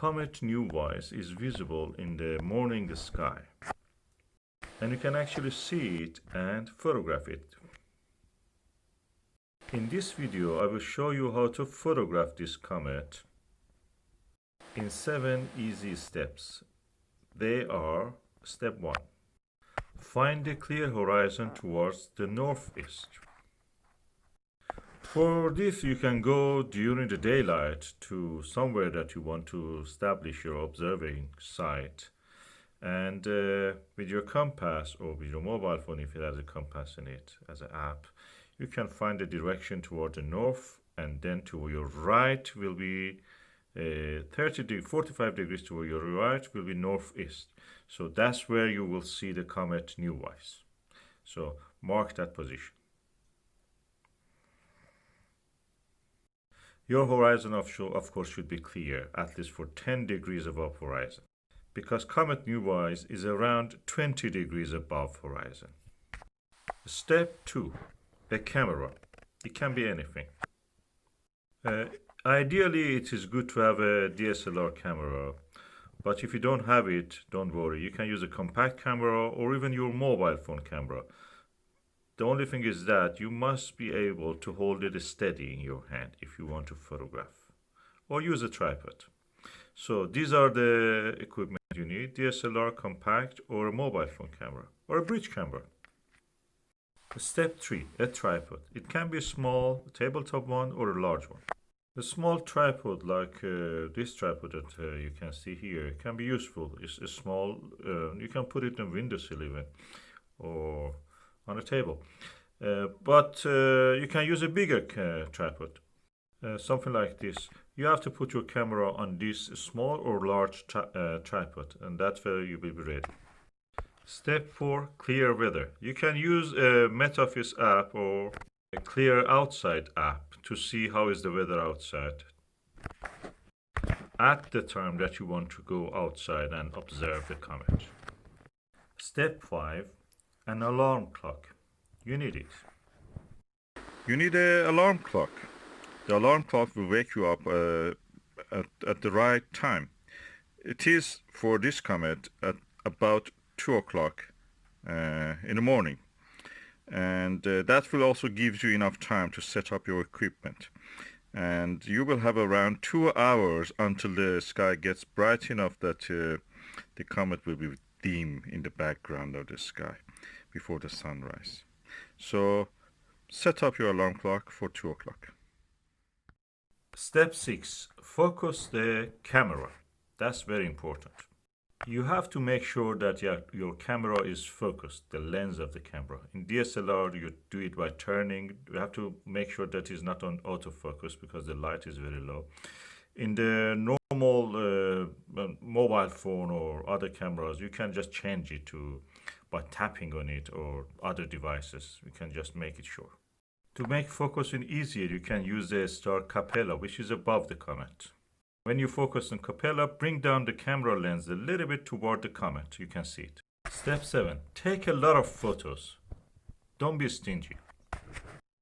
Comet NEOWISE is visible in the morning sky, and you can actually see it and photograph it. In this video, I will show you how to photograph this comet in 7 easy steps. They are: step 1. Find a clear horizon towards the northeast. For this, you can go during the daylight to somewhere that you want to establish your observing site. And with your compass or with your mobile phone, if it has a compass in it as an app, you can find the direction toward the north, and then to your right will be 45 degrees to your right will be northeast. So that's where you will see the Comet NEOWISE. So mark that position. Your horizon of course should be clear, at least for 10 degrees above horizon, because Comet NEOWISE is around 20 degrees above horizon. Step 2. A camera. It can be anything. Ideally, it is good to have a DSLR camera, but if you don't have it, don't worry. You can use a compact camera or even your mobile phone camera. The only thing is that you must be able to hold it steady in your hand if you want to photograph, or use a tripod. So these are the equipment you need: DSLR, compact, or a mobile phone camera, or a bridge camera. Step 3. A tripod. It can be a small tabletop one or a large one. A small tripod like this tripod that you can see here can be useful. It's a small, you can put it in a windowsill even, or on a table. But you can use a bigger tripod, something like this. You have to put your camera on this small or large tripod, and that's where you will be ready. Step 4. Clear weather. You can use a Metaphys app or a Clear Outside app to see how is the weather outside at the time that you want to go outside and observe the comet. Step 5. An alarm clock. You need it. You need an alarm clock. The alarm clock will wake you up at the right time. It is for this comet at about 2 o'clock in the morning, and that will also give you enough time to set up your equipment, and you will have around 2 hours until the sky gets bright enough that the comet will be dim in the background of the sky before the sunrise. So set up your alarm clock for 2 o'clock. Step 6. Focus the camera. That's very important. You have to make sure that your camera is focused, the lens of the camera. In DSLR, you do it by turning. You have to make sure that it's not on autofocus because the light is very low. In the normal mobile phone or other cameras, you can just change it by tapping on it, or other devices. You can just make it sure. To make focusing easier, you can use the star Capella, which is above the comet. When you focus on Capella, bring down the camera lens a little bit toward the comet. You can see it. Step 7. Take a lot of photos. Don't be stingy.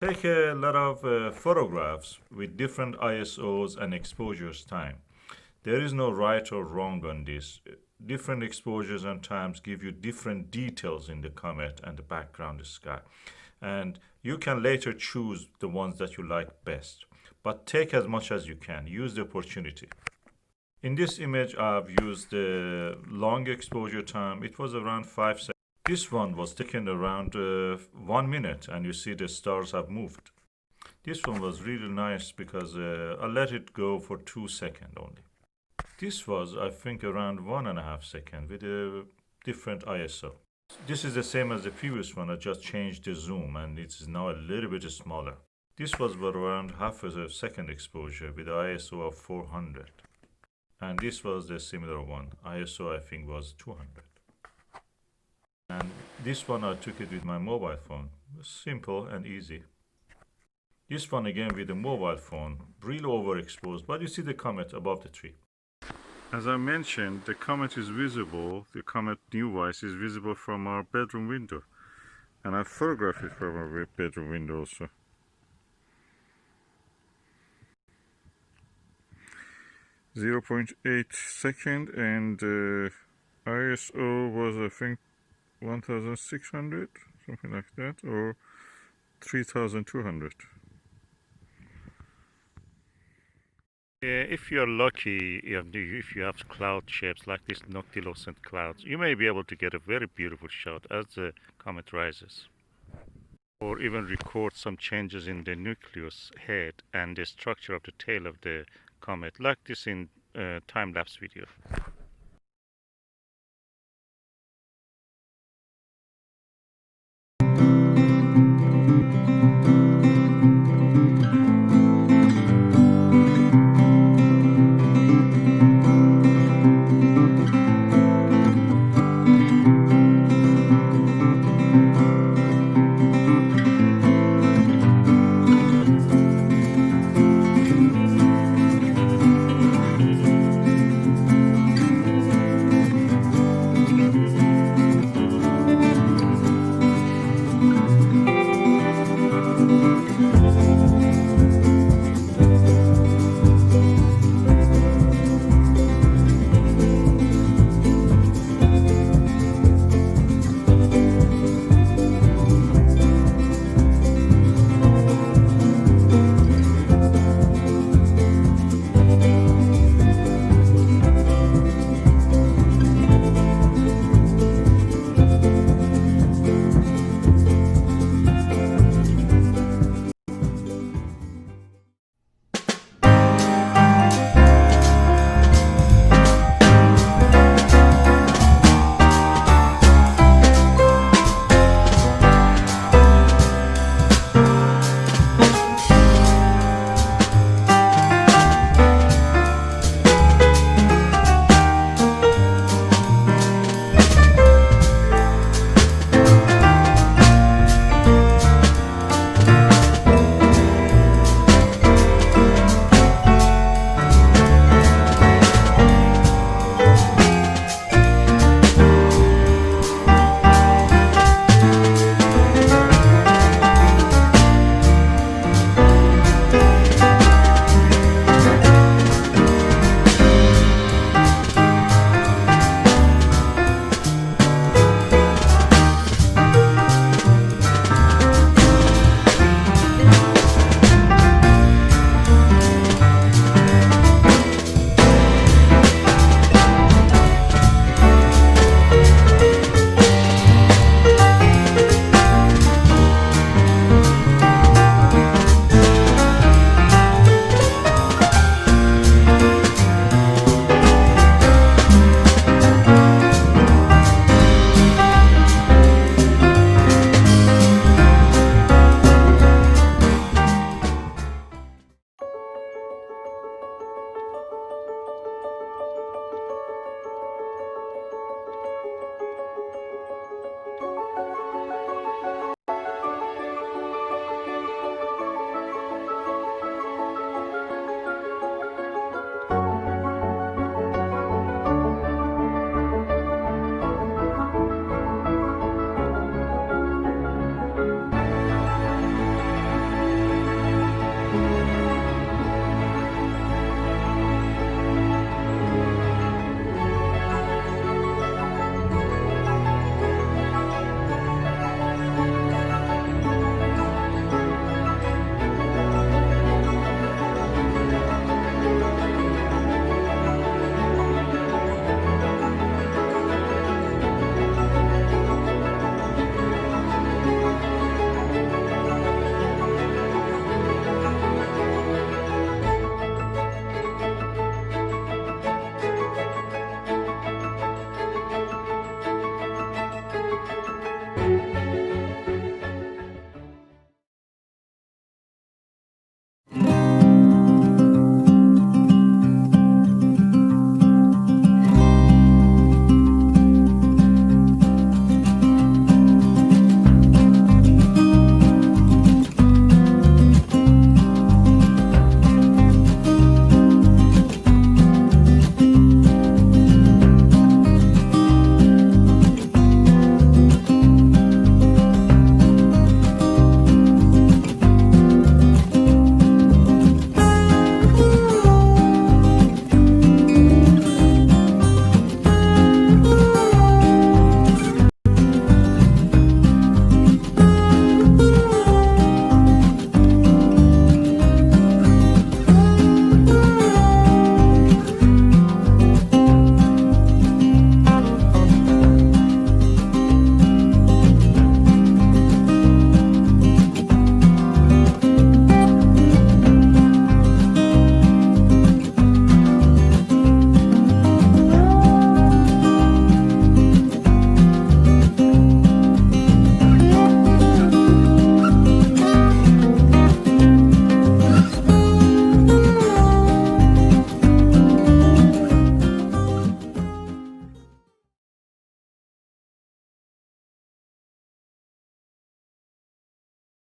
Take a lot of photographs with different ISOs and exposures time. There is no right or wrong on this. Different exposures and times give you different details in the comet and the background sky. And you can later choose the ones that you like best. But take as much as you can. Use the opportunity. In this image, I've used the long exposure time. It was around 5 seconds. This one was taken around 1 minute, and you see the stars have moved. This one was really nice because I let it go for 2 seconds only. This was, I think, around 1.5 seconds with a different ISO. This is the same as the previous one. I just changed the zoom, and it is now a little bit smaller. This was around half a second exposure with ISO of 400. And this was the similar one. ISO, I think, was 200. And this one, I took it with my mobile phone. Simple and easy. This one again with the mobile phone, really overexposed, but you see the comet above the tree. As I mentioned, the comet is visible, the Comet NEOWISE is visible from our bedroom window. And I photographed it from our bedroom window also. 0.8 second, and ISO was, I think, 1600, something like that, or 3200. If you're lucky, if you have cloud shapes like these noctilucent clouds, you may be able to get a very beautiful shot as the comet rises, or even record some changes in the nucleus head and the structure of the tail of the comet, like this in time-lapse video.